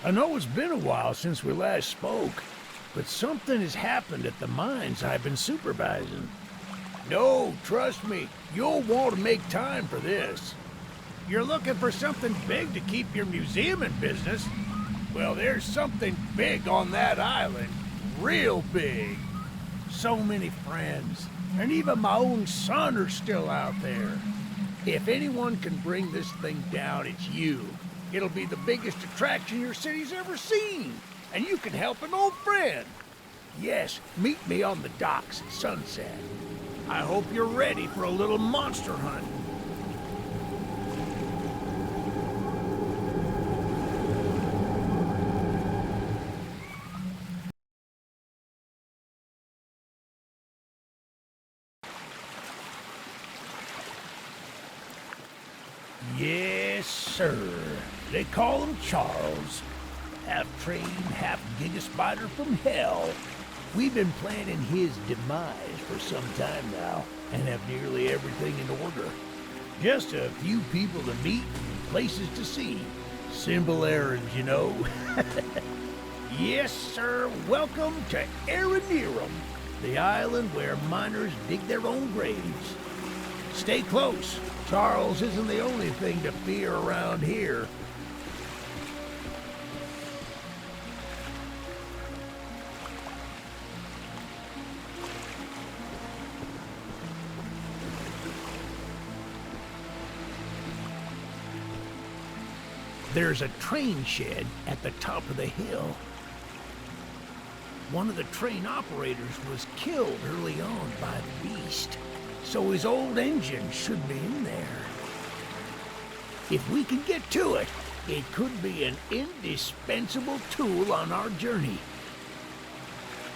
I know it's been a while since we last spoke, but something has happened at the mines I've been supervising. No, trust me, you'll want to make time for this. You're looking for something big to keep your museum in business? Well, there's something big on that island. Real big. So many friends, and even my own son are still out there. If anyone can bring this thing down, it's you. It'll be the biggest attraction your city's ever seen, and you can help an old friend. Yes, meet me on the docks at sunset. I hope you're ready for a little monster hunt. Yes, sir. They call him Charles. Half train, half giga spider from hell. We've been planning his demise for some time now, and have nearly everything in order. Just a few people to meet and places to see. Simple errands, you know. Yes, sir. Welcome to Aranerum, the island where miners dig their own graves. Stay close. Charles isn't the only thing to fear around here. There's a train shed at the top of the hill. One of the train operators was killed early on by the beast, so his old engine should be in there. If we can get to it, it could be an indispensable tool on our journey.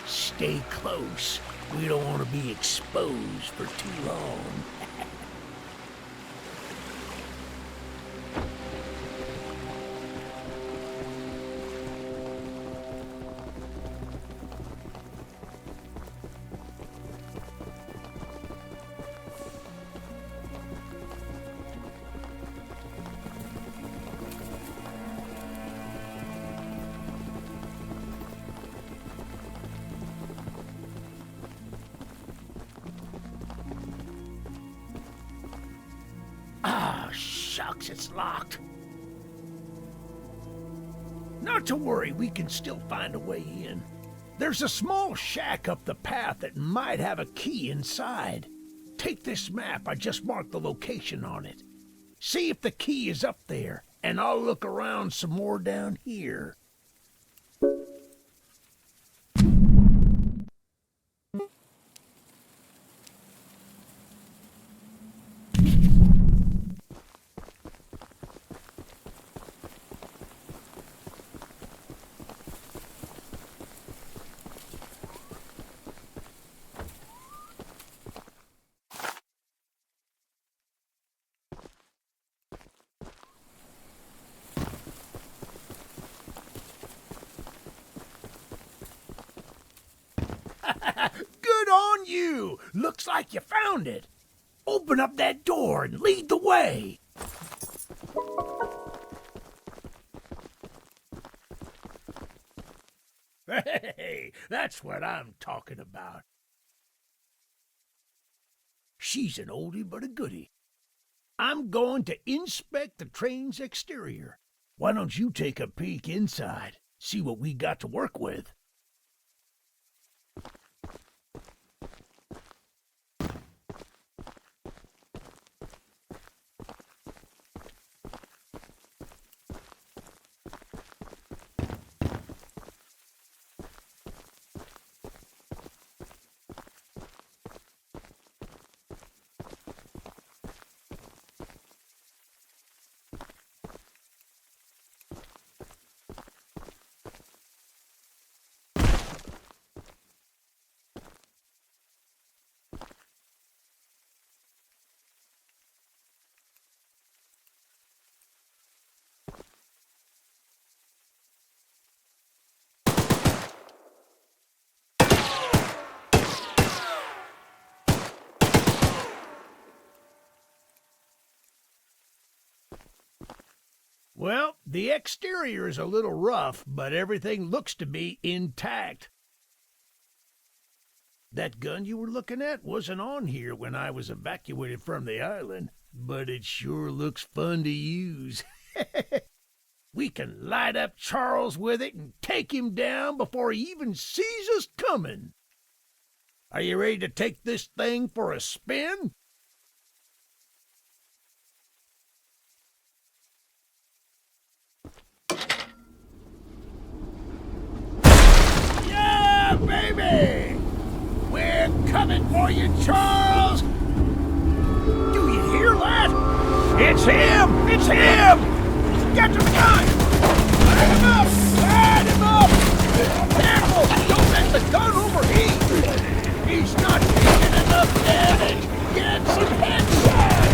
Stay close. We don't want to be exposed for too long. Shucks, it's locked. Not to worry, we can still find a way in. There's a small shack up the path that might have a key inside. Take this map, I just marked the location on it. See if the key is up there, and I'll look around some more down here. Good on you! Looks like you found it. Open up that door and lead the way. Hey, that's what I'm talking about. She's an oldie but a goodie. I'm going to inspect the train's exterior. Why don't you take a peek inside, see what we got to work with? Well, the exterior is a little rough, but everything looks to be intact. That gun you were looking at wasn't on here when I was evacuated from the island, but it sure looks fun to use. We can light up Charles with it and take him down before he even sees us coming. Are you ready to take this thing for a spin? Yeah, baby! We're coming for you, Charles! Do you hear that? It's him! It's him! Get the gun! Light him up! Light him up! Careful! Don't let the gun overheat! He's not taking enough damage! Get some headshots!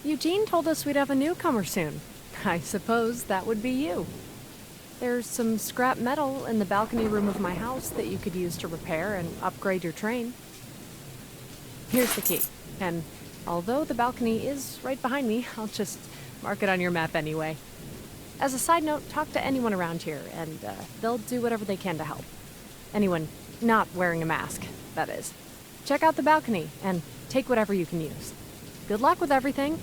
Eugene told us we'd have a newcomer soon. I suppose that would be you. There's some scrap metal in the balcony room of my house that you could use to repair and upgrade your train. Here's the key, and although the balcony is right behind me, I'll just mark it on your map anyway. As a side note, talk to anyone around here, and they'll do whatever they can to help. Anyone not wearing a mask, that is. Check out the balcony, and take whatever you can use. Good luck with everything.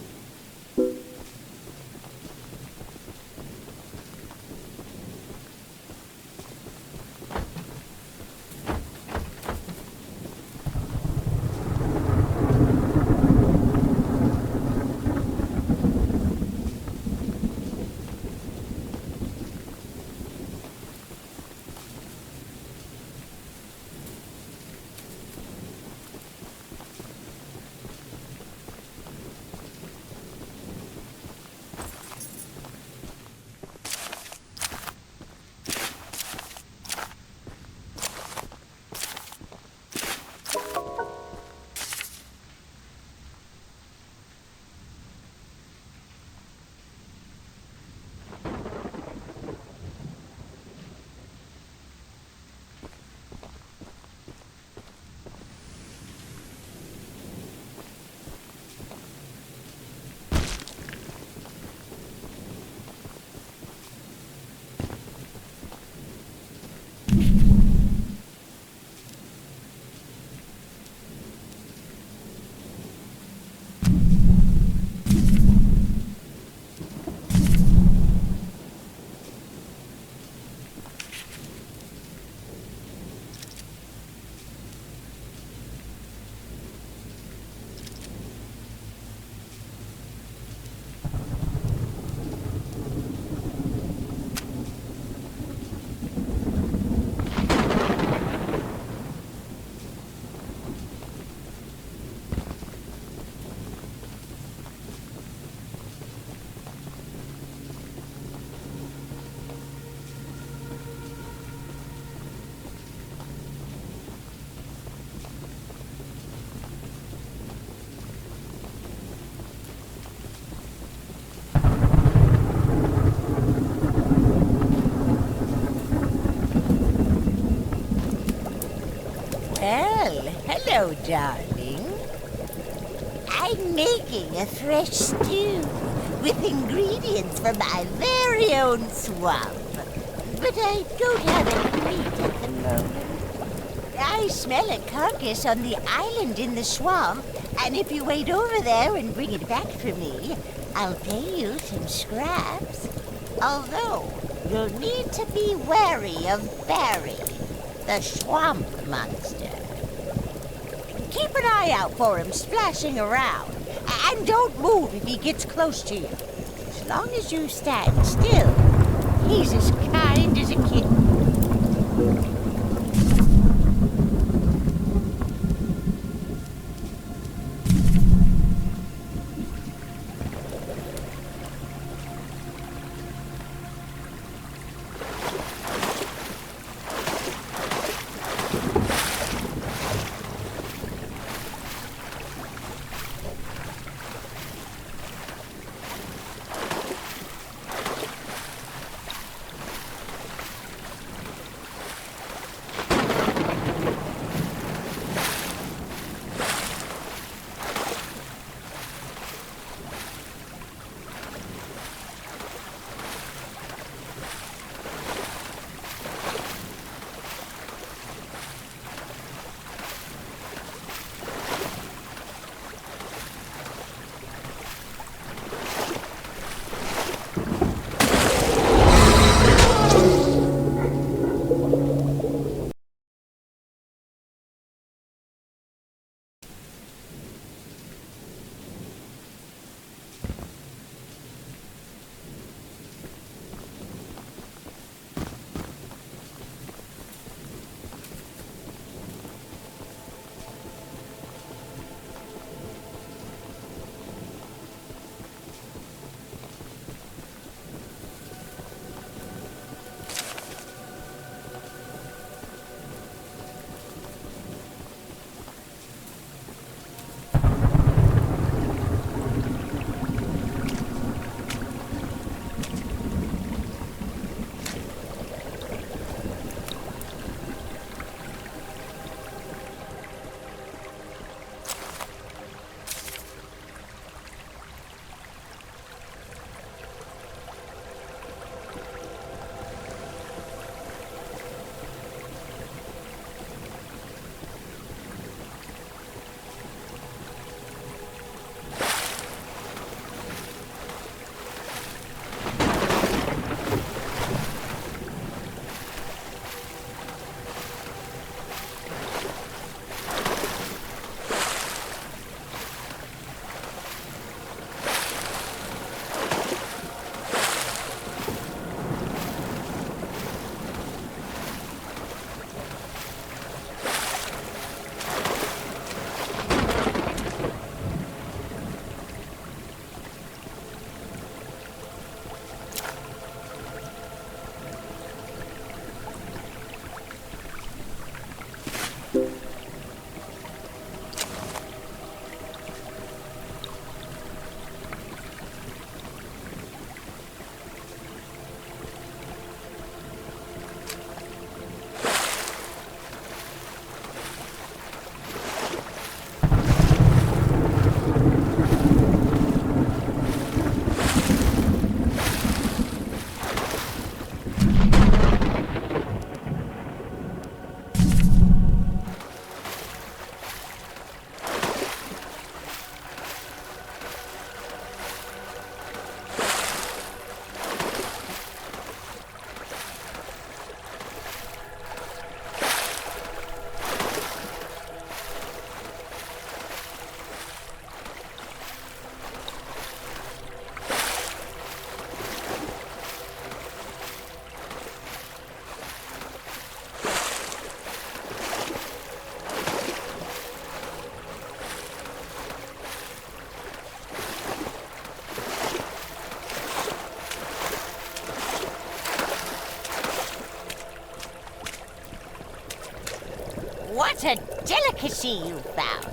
Hello, darling. I'm making a fresh stew with ingredients from my very own swamp. But I don't have any meat at the moment. I smell a carcass on the island in the swamp, and if you wait over there and bring it back for me, I'll pay you some scraps. Although, you'll need to be wary of Barry, the swamp monster. Keep an eye out for him splashing around, and don't move if he gets close to you. As long as you stand still, he's as kind as a kitten. What a delicacy you found.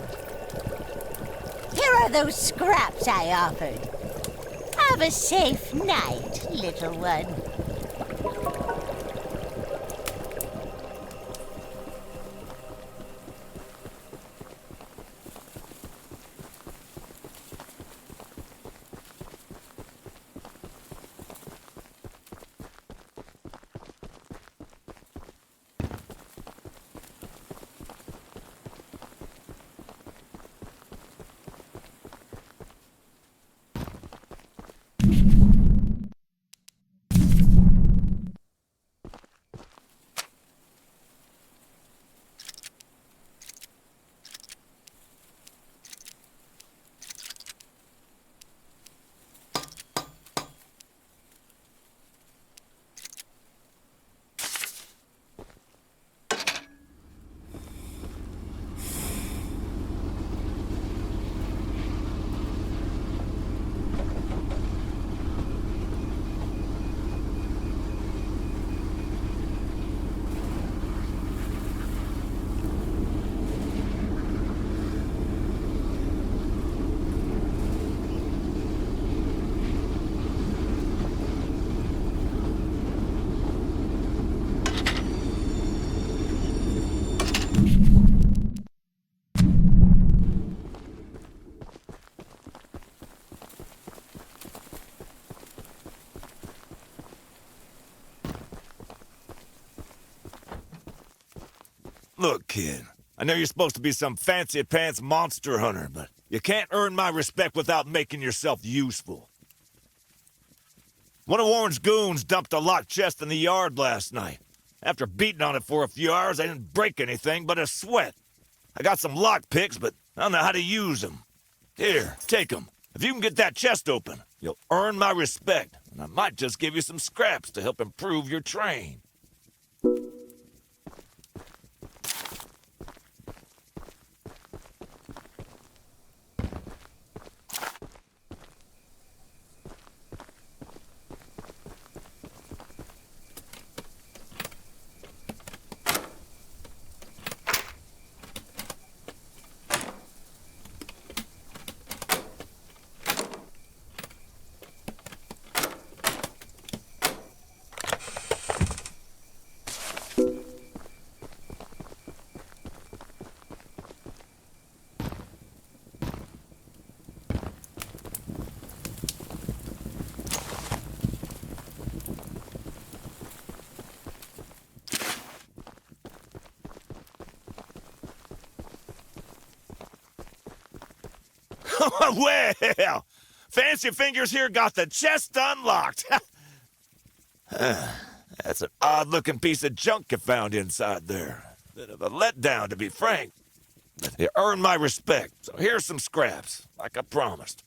Here are those scraps I offered. Have a safe night, little one. Look, kid, I know you're supposed to be some fancy-pants monster hunter, but you can't earn my respect without making yourself useful. One of Warren's goons dumped a locked chest in the yard last night. After beating on it for a few hours, I didn't break anything but a sweat. I got some lock picks, but I don't know how to use them. Here, take them. If you can get that chest open, you'll earn my respect, and I might just give you some scraps to help improve your train. Well, Fancy Fingers here got the chest unlocked. That's an odd-looking piece of junk you found inside there. Bit of a letdown, to be frank. But you earned my respect, so here's some scraps, like I promised.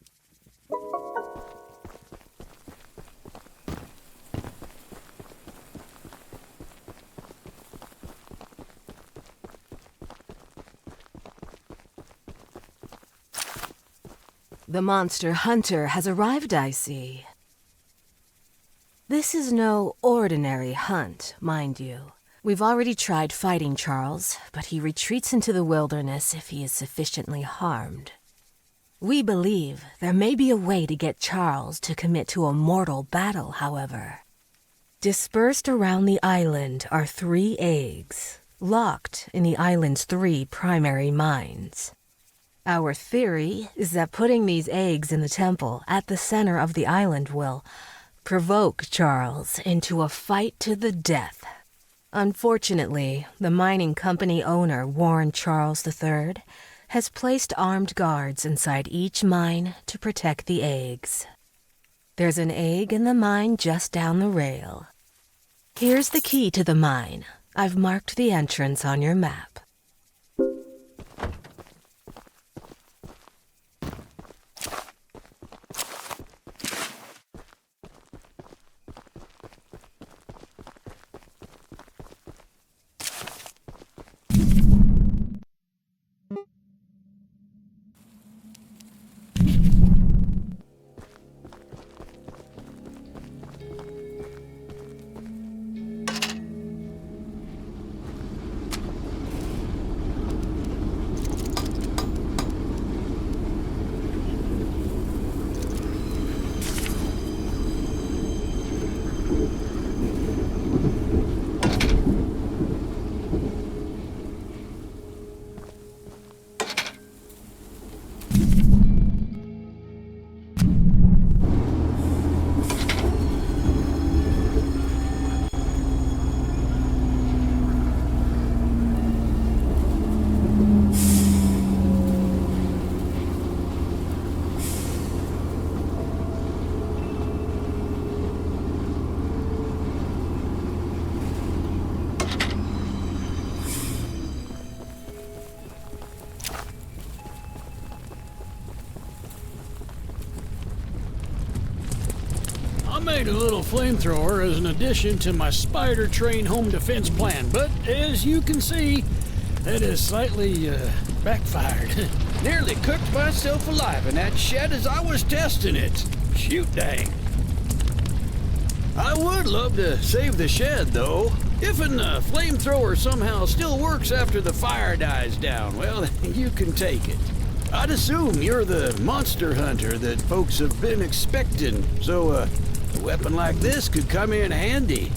The monster hunter has arrived, I see. This is no ordinary hunt, mind you. We've already tried fighting Charles, but he retreats into the wilderness if he is sufficiently harmed. We believe there may be a way to get Charles to commit to a mortal battle, however. Dispersed around the island are 3 eggs, locked in the island's 3 primary mines. Our theory is that putting these eggs in the temple at the center of the island will provoke Charles into a fight to the death. Unfortunately, the mining company owner, Warren Charles III, has placed armed guards inside each mine to protect the eggs. There's an egg in the mine just down the rail. Here's the key to the mine. I've marked the entrance on your map. I made a little flamethrower as an addition to my spider train home defense plan, but as you can see, that has slightly backfired. Nearly cooked myself alive in that shed as I was testing it. Shoot dang. I would love to save the shed, though. If a flamethrower somehow still works after the fire dies down, well, you can take it. I'd assume you're the monster hunter that folks have been expecting, so a weapon like this could come in handy.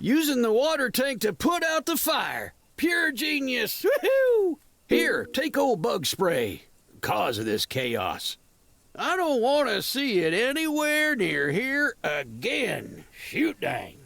Using the water tank to put out the fire. Pure genius. Woohoo! Here, take old bug spray. Cause of this chaos. I don't want to see it anywhere near here again. Shoot dang.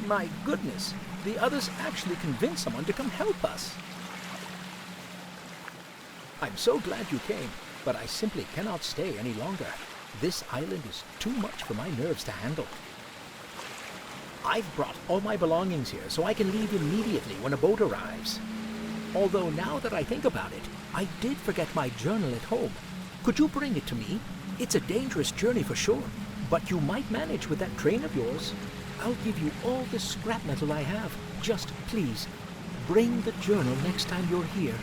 My goodness, the others actually convinced someone to come help us. I'm so glad you came, but I simply cannot stay any longer. This island is too much for my nerves to handle. I've brought all my belongings here so I can leave immediately when a boat arrives. Although now that I think about it, I did forget my journal at home. Could you bring it to me? It's a dangerous journey for sure, but you might manage with that train of yours. I'll give you all the scrap metal I have. Just please, bring the journal next time you're here.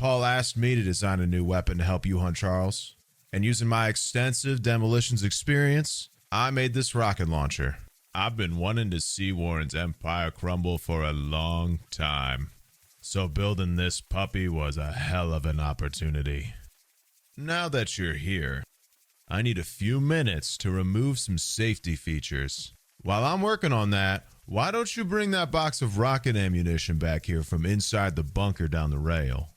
Paul asked me to design a new weapon to help you hunt Charles, and using my extensive demolitions experience, I made this rocket launcher. I've been wanting to see Warren's empire crumble for a long time, so building this puppy was a hell of an opportunity. Now that you're here, I need a few minutes to remove some safety features. While I'm working on that, why don't you bring that box of rocket ammunition back here from inside the bunker down the rail?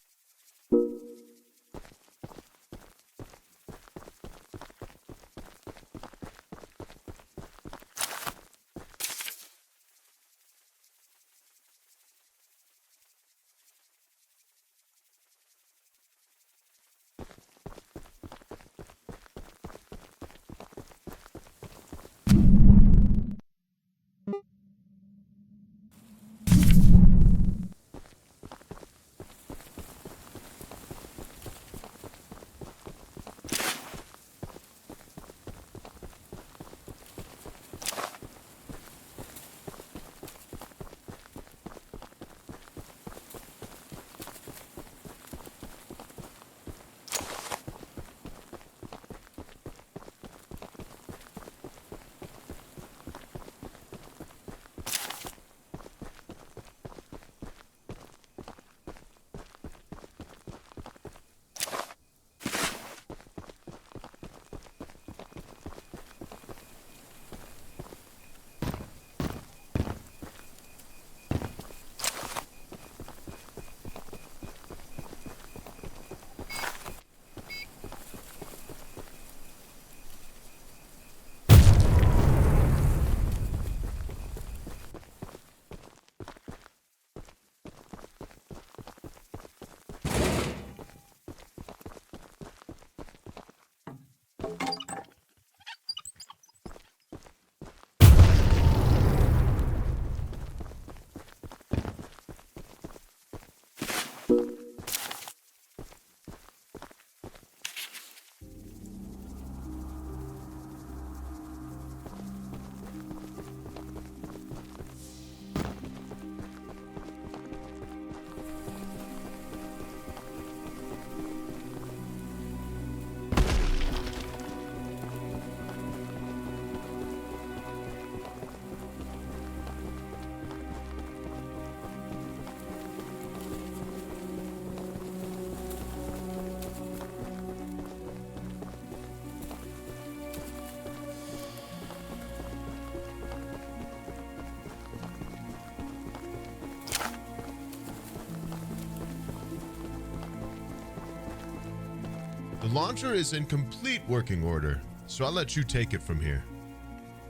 launcher is in complete working order, so I'll let you take it from here.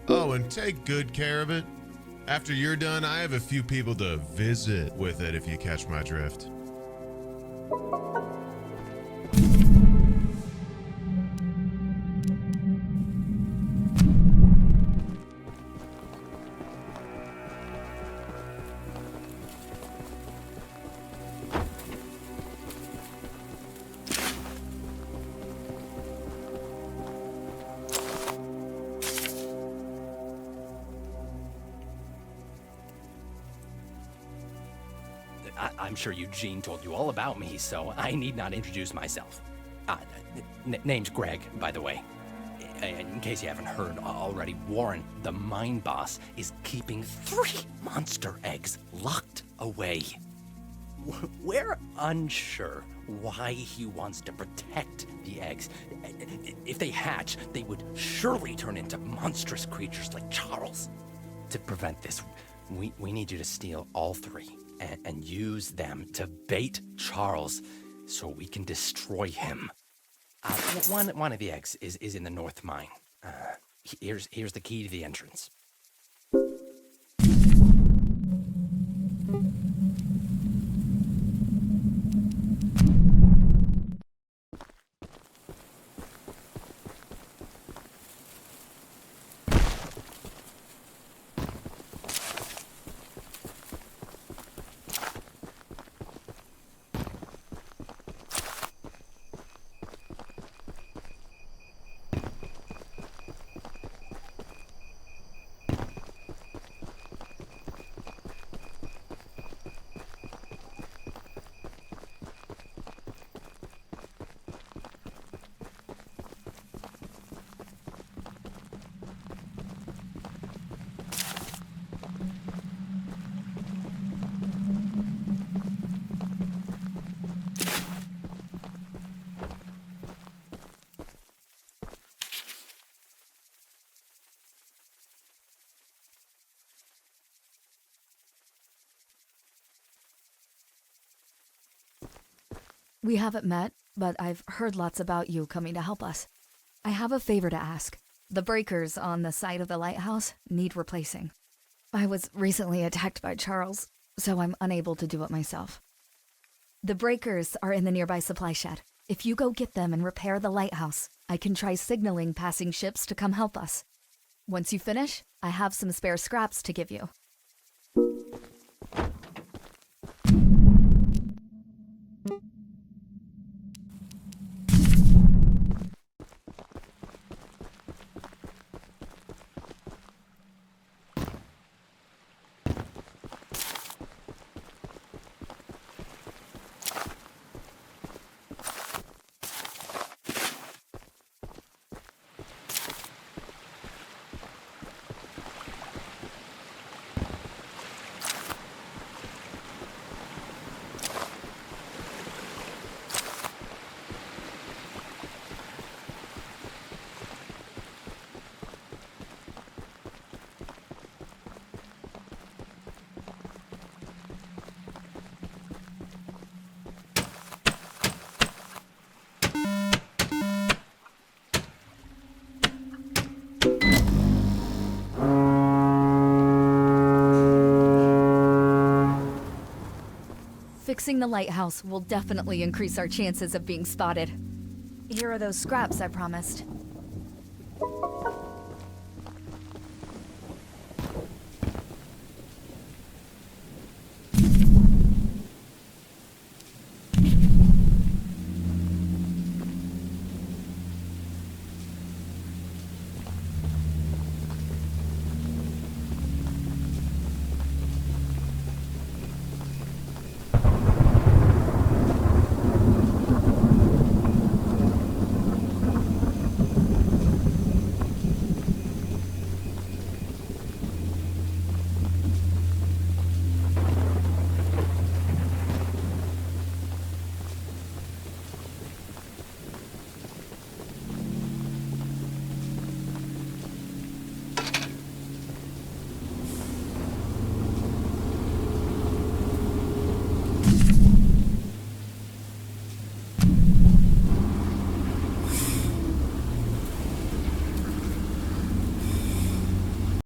Oh, and take good care of it. After you're done, I have a few people to visit with it, if you catch my drift. I'm sure Eugene told you all about me, so I need not introduce myself. Name's Greg, by the way. In case you haven't heard already, Warren, the mine boss, is keeping 3 monster eggs locked away. We're unsure why he wants to protect the eggs. If they hatch, they would surely turn into monstrous creatures like Charles. To prevent this, we need you to steal all 3 and use them to bait Charles so we can destroy him. One of the eggs is in the north mine. Here's the key to the entrance. We haven't met, but I've heard lots about you coming to help us. I have a favor to ask. The breakers on the side of the lighthouse need replacing. I was recently attacked by Charles, so I'm unable to do it myself. The breakers are in the nearby supply shed. If you go get them and repair the lighthouse, I can try signaling passing ships to come help us. Once you finish, I have some spare scraps to give you. Fixing the lighthouse will definitely increase our chances of being spotted. Here are those scraps I promised.